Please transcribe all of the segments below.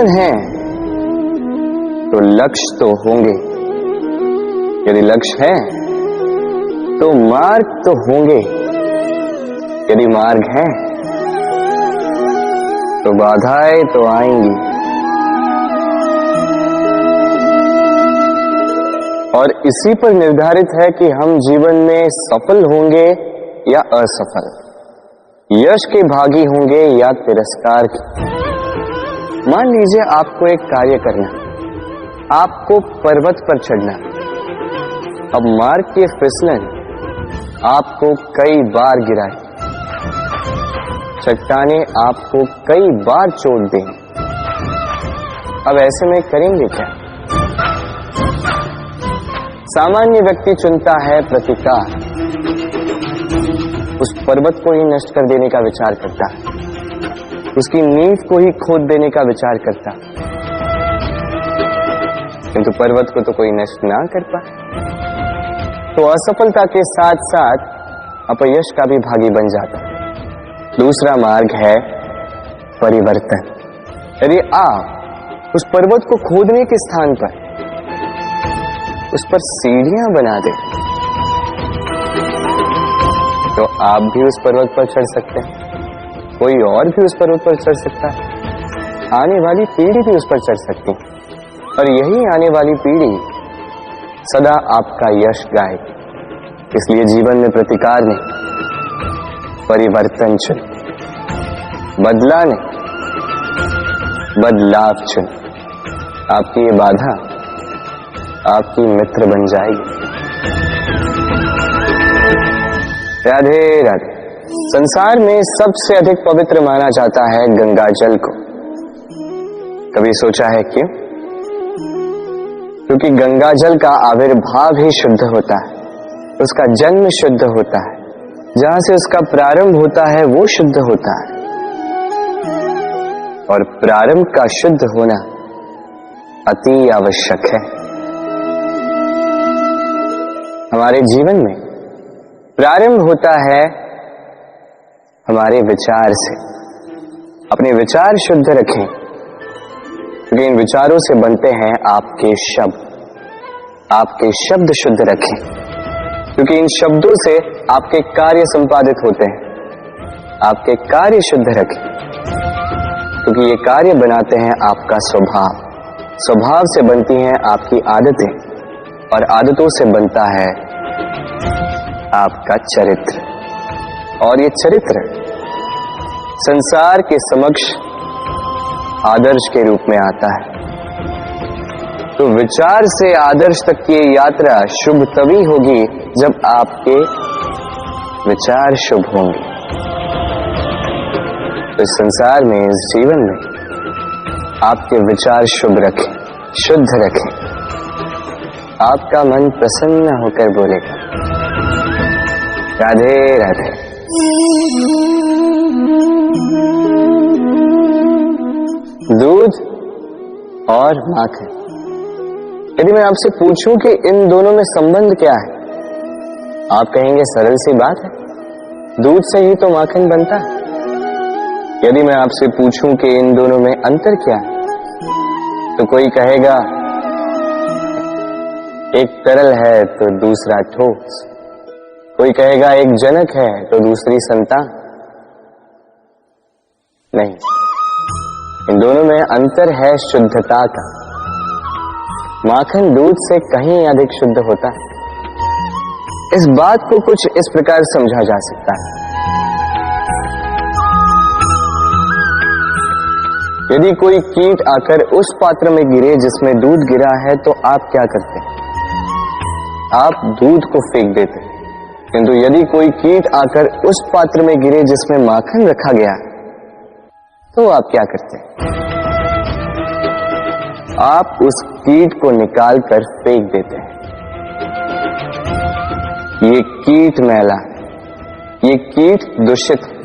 जीवन है तो लक्ष्य तो होंगे, यदि लक्ष्य है तो मार्ग तो होंगे, यदि मार्ग है तो बाधाएं तो आएंगी। और इसी पर निर्धारित है कि हम जीवन में सफल होंगे या असफल, यश के भागी होंगे या तिरस्कार के। मान लीजिए आपको एक कार्य करना, आपको पर्वत पर चढ़ना। अब मार्ग के फिसलन आपको कई बार गिराए, चट्टाने आपको कई बार चोट दें। अब ऐसे में करेंगे क्या? सामान्य व्यक्ति चुनता है प्रतिकार, उस पर्वत को ही नष्ट कर देने का विचार करता है, उसकी नींव को ही खोद देने का विचार करता, किंतु पर्वत को तो कोई नष्ट ना कर पाए। तो असफलता के साथ साथ अपयश का भी भागी बन जाता। दूसरा मार्ग है परिवर्तन। यदि आप उस पर्वत को खोदने के स्थान पर उस पर सीढ़ियां बना दें तो आप भी उस पर्वत पर चढ़ सकते हैं, कोई और भी उस पर्वत पर चढ़ सकता है, आने वाली पीढ़ी भी उस पर चढ़ सकती है, और यही आने वाली पीढ़ी सदा आपका यश गाएगी। इसलिए जीवन में प्रतिकार नहीं, परिवर्तन चुन, बदला नहीं, बदलाव चुन। आपकी ये बाधा आपकी मित्र बन जाएगी। राधे राधे। संसार में सबसे अधिक पवित्र माना जाता है गंगा जल को। कभी सोचा है क्यों? क्योंकि गंगा जल का आविर्भाव ही शुद्ध होता है, उसका जन्म शुद्ध होता है, जहां से उसका प्रारंभ होता है वो शुद्ध होता है। और प्रारंभ का शुद्ध होना अति आवश्यक है। हमारे जीवन में प्रारंभ होता है हमारे विचार से। अपने विचार शुद्ध रखें, क्योंकि इन विचारों से बनते हैं आपके शब्द। आपके शब्द शुद्ध रखें, क्योंकि इन शब्दों से आपके कार्य संपादित होते हैं। आपके कार्य शुद्ध रखें, क्योंकि ये कार्य बनाते हैं आपका स्वभाव। स्वभाव से बनती हैं आपकी आदतें, और आदतों से बनता है आपका चरित्र। और ये चरित्र संसार के समक्ष आदर्श के रूप में आता है। तो विचार से आदर्श तक की यात्रा शुभ तभी होगी जब आपके विचार शुभ होंगे। तो इस संसार में, इस जीवन में आपके विचार शुभ रखें, शुद्ध रखें, आपका मन प्रसन्न होकर बोलेगा राधे राधे। दूध और माखन। यदि मैं आपसे पूछूं कि इन दोनों में संबंध क्या है, आप कहेंगे सरल सी बात है, दूध से ही तो माखन बनता है। यदि मैं आपसे पूछूं कि इन दोनों में अंतर क्या है, तो कोई कहेगा एक तरल है तो दूसरा ठोस, कोई कहेगा एक जनक है तो दूसरी संतान। नहीं, इन दोनों में अंतर है शुद्धता का। माखन दूध से कहीं अधिक शुद्ध होता है। इस बात को कुछ इस प्रकार समझा जा सकता है। यदि कोई कीट आकर उस पात्र में गिरे जिसमें दूध गिरा है, तो आप क्या करते हैं? आप दूध को फेंक देते हैं। किंतु यदि कोई कीट आकर उस पात्र में गिरे जिसमें माखन रखा गया, तो आप क्या करते हैं? आप उस कीट को निकालकर फेंक देते हैं। ये कीट मैला, ये कीट दूषित है।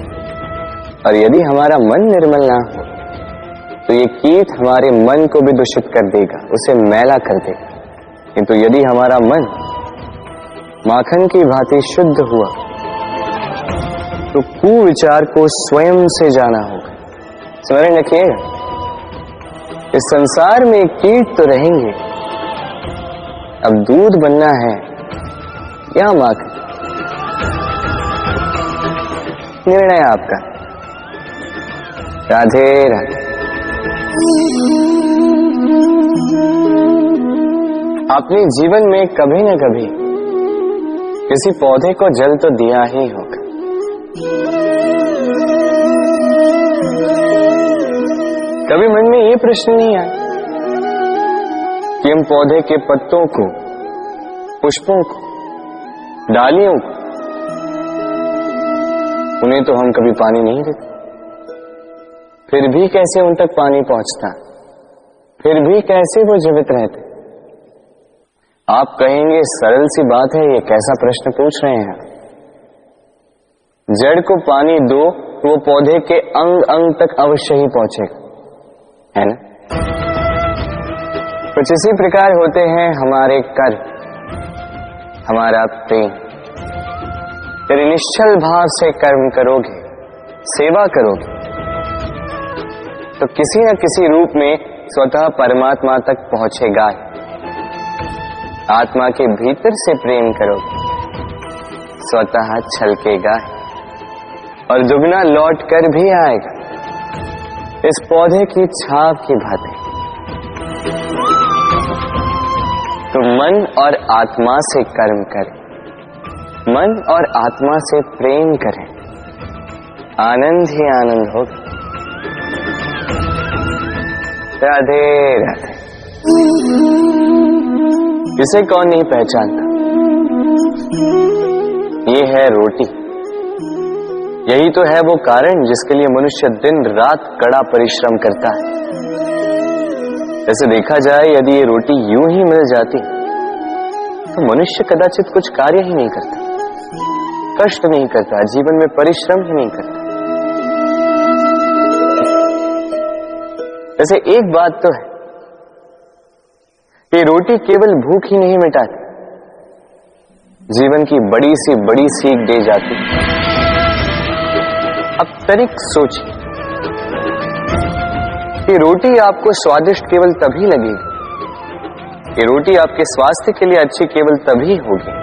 और यदि हमारा मन निर्मल ना हो, तो ये कीट हमारे मन को भी दूषित कर देगा, उसे मैला कर देगा। किंतु यदि हमारा मन माखन की भांति शुद्ध हुआ, तो कुविचार को स्वयं से जाना होगा। स्मरण रखिएगा, इस संसार में कीट तो रहेंगे, अब दूध बनना है या माखन, निर्णय आपका। राधे राधे। आपने जीवन में कभी न कभी किसी पौधे को जल तो दिया ही होगा। कभी मन में ये प्रश्न नहीं आया कि हम पौधे के पत्तों को, पुष्पों को, डालियों को, उन्हें तो हम कभी पानी नहीं देते, फिर भी कैसे उन तक पानी पहुंचता, फिर भी कैसे वो जीवित रहते। आप कहेंगे सरल सी बात है, ये कैसा प्रश्न पूछ रहे हैं। जड़ को पानी दो तो वो पौधे के अंग अंग तक अवश्य ही पहुंचेगा, है ना। कुछ इसी प्रकार होते हैं हमारे कर्म, हमारा प्रेम। यदि निश्चल भाव से कर्म करोगे, सेवा करोगे, तो किसी न किसी रूप में स्वतः परमात्मा तक पहुंचेगा ही। आत्मा के भीतर से प्रेम करोगे, स्वतः छलकेगा ही और दुगना लौट कर भी आएगा, इस पौधे की छाप की भांति। तो मन और आत्मा से कर्म करें, मन और आत्मा से प्रेम करें, आनंद ही आनंद होगा। राधे राधे। इसे कौन नहीं पहचानता, ये है रोटी। यही तो है वो कारण जिसके लिए मनुष्य दिन रात कड़ा परिश्रम करता है। ऐसे देखा जाए, यदि ये रोटी यूं ही मिल जाती तो मनुष्य कदाचित कुछ कार्य ही नहीं करता, कष्ट नहीं करता, जीवन में परिश्रम ही नहीं करता। वैसे एक बात तो है कि रोटी केवल भूख ही नहीं मिटाती, जीवन की बड़ी सी बड़ी सीख दे जाती। अब तनिक सोचिए कि रोटी आपको स्वादिष्ट केवल तभी लगेगी, कि रोटी आपके स्वास्थ्य के लिए अच्छी केवल तभी होगी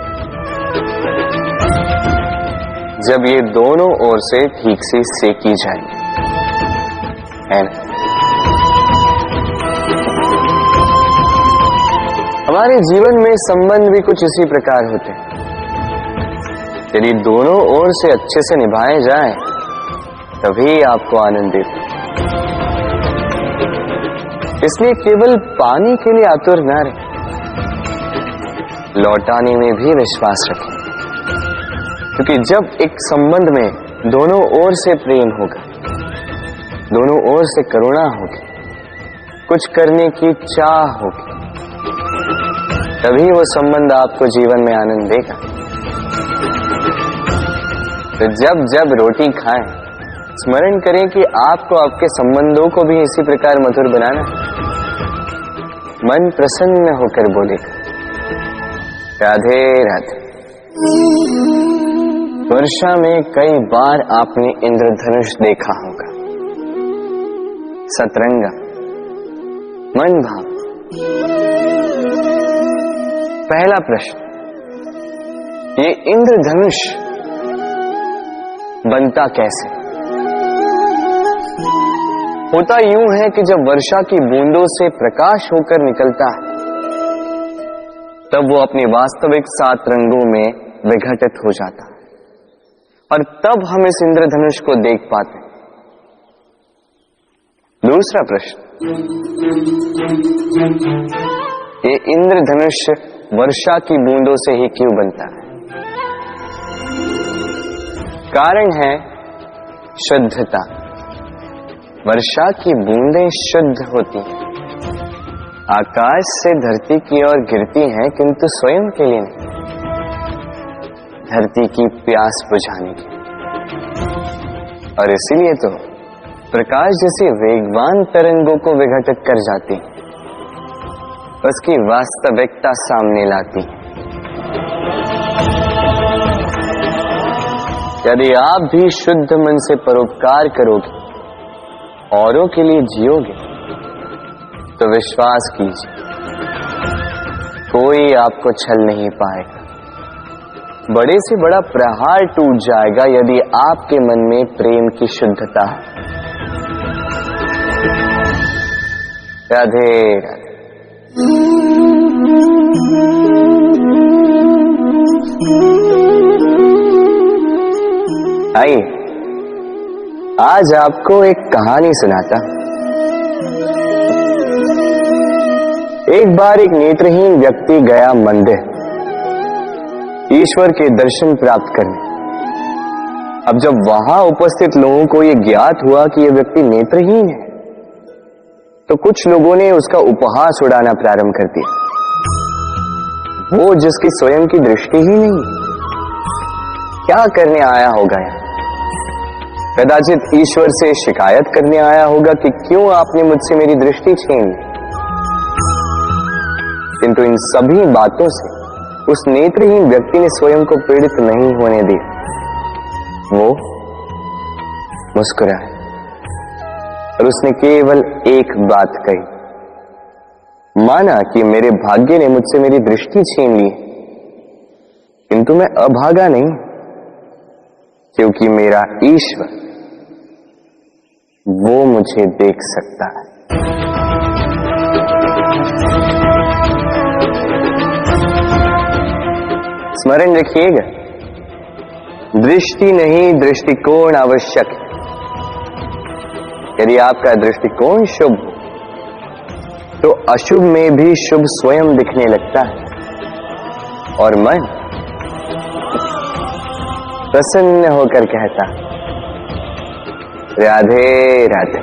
जब ये दोनों ओर से ठीक से सेकी जाएगी, है ना। हमारे जीवन में संबंध भी कुछ इसी प्रकार होते हैं। यदि दोनों ओर से अच्छे से निभाए जाए तभी आपको आनंद देते। इसलिए केवल पानी के लिए आतुर न रहे, लौटाने में भी विश्वास रखें। क्योंकि जब एक संबंध में दोनों ओर से प्रेम होगा, दोनों ओर से करुणा होगी, कुछ करने की चाह होगी, तभी वो संबंध आपको जीवन में आनंद देगा। तो जब जब रोटी खाएं, स्मरण करें कि आपको आपके संबंधों को भी इसी प्रकार मधुर बनाना है। मन प्रसन्न होकर बोलेगा राधे राधे। वर्षा में कई बार आपने इंद्रधनुष देखा होगा, सतरंगा, मन भाव। पहला प्रश्न, ये इंद्रधनुष बनता कैसे? होता यूं है कि जब वर्षा की बूंदों से प्रकाश होकर निकलता है तब वो अपने वास्तविक 7 रंगों में विघटित हो जाता है और तब हम इस इंद्रधनुष को देख पाते हैं। दूसरा प्रश्न, ये इंद्रधनुष वर्षा की बूंदों से ही क्यों बनता है? कारण है शुद्धता। वर्षा की बूंदें शुद्ध होती हैं, आकाश से धरती की ओर गिरती हैं, किंतु स्वयं के लिए नहीं, धरती की प्यास बुझाने के। और इसीलिए तो प्रकाश जैसी वेगवान तरंगों को विघटित कर जाती, उसकी वास्तविकता सामने लाती। यदि आप भी शुद्ध मन से परोपकार करोगे, औरों के लिए जियोगे, तो विश्वास कीजिए, कोई आपको छल नहीं पाएगा। बड़े से बड़ा प्रहार टूट जाएगा यदि आपके मन में प्रेम की शुद्धता है। राधे राधे। आइए, आज आपको एक कहानी सुनाता। एक बार एक नेत्रहीन व्यक्ति गया मंदिर ईश्वर के दर्शन प्राप्त करने। अब जब वहां उपस्थित लोगों को यह ज्ञात हुआ कि यह व्यक्ति नेत्रहीन है, तो कुछ लोगों ने उसका उपहास उड़ाना प्रारंभ कर दिया। वो जिसकी स्वयं की दृष्टि ही नहीं, क्या करने आया होगा यहाँ? कदाचित ईश्वर से शिकायत करने आया होगा कि क्यों आपने मुझसे मेरी दृष्टि छीन ली। किंतु इन सभी बातों से उस नेत्रहीन व्यक्ति ने स्वयं को पीड़ित नहीं होने दिया। वो मुस्कुराया और उसने केवल एक बात कही, माना कि मेरे भाग्य ने मुझसे मेरी दृष्टि छीन ली, किंतु मैं अभागा नहीं, क्योंकि मेरा ईश्वर वो मुझे देख सकता है। स्मरण रखिएगा, दृष्टि नहीं दृष्टिकोण आवश्यक है। यदि आपका दृष्टिकोण शुभ तो अशुभ में भी शुभ स्वयं दिखने लगता है और मन प्रसन्न होकर कहता, राधे राधे।